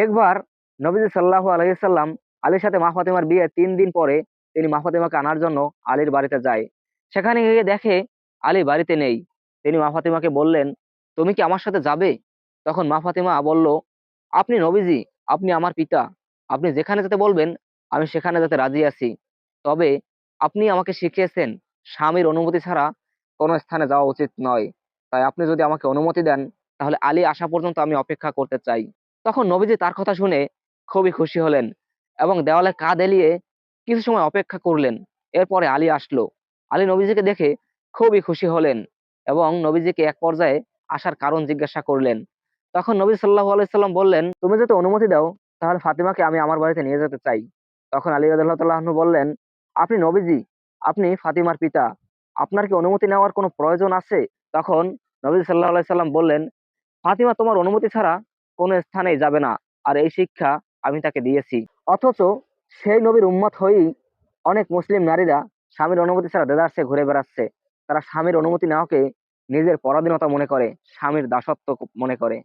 একবার নবীজি সাল্লাল্লাহু আলাইহি সাল্লাম আলীর সাথে মা ফাতেমার বিয়ে 3 দিন পরে তিনি মা ফাতেমাকে আনার জন্য আলীর বাড়িতে যায়। সেখানে গিয়ে দেখে আলী বাড়িতে নেই। তিনি মা ফাতেমাকে বললেন, তুমি কি আমার সাথে যাবে? তখন মা ফাতেমা বলল, আপনি নবীজি, আপনি আমার পিতা, আপনি যেখানে যেতে বলবেন আমি সেখানে যেতে রাজি আছি। তবে আপনি আমাকে শিখিয়েছেন স্বামীর অনুমতি ছাড়া কোনো স্থানে যাওয়া উচিত নয়। তাই আপনি যদি আমাকে অনুমতি দেন তাহলে আলী আসা পর্যন্ত আমি অপেক্ষা করতে চাই। তখন নবীজি তার কথা শুনে খুবই খুশি হলেন এবং দেওয়ালে কাঁধ এলিয়ে কিছু সময় অপেক্ষা করলেন। এরপরে আলী আসলো। আলী নবীজিকে দেখে খুবই খুশি হলেন এবং নবীজিকে এক পর্যায়ে আসার কারণ জিজ্ঞাসা করলেন। তখন নবী সাল্লাল্লাহু আলাইহি সাল্লাম বললেন, তুমি যদি অনুমতি দাও তাহলে ফাতিমাকে আমি আমার বাড়িতে নিয়ে যেতে চাই। তখন আলী রাদিয়াল্লাহু তাআলা আনহু বললেন, আপনি নবীজি, আপনি ফাতিমার পিতা, আপনার কি অনুমতি নেওয়ার কোনো প্রয়োজন আছে? তখন নবী সাল্লাল্লাহু আলাইহি সাল্লাম বললেন, ফাতিমা তোমার অনুমতি ছাড়া কোনো স্থানেই যাবে না, আর এই শিক্ষা আমি তাকে দিয়েছি। অথচ সেই নবীর উম্মত হয়েই অনেক মুসলিম নারীরা স্বামীর অনুমতি ছাড়া দেদারসে ঘুরে বেড়াচ্ছে। তারা স্বামীর অনুমতি নেওয়াকে নিজের পরাধীনতা মনে করে, স্বামীর দাসত্ব মনে করে।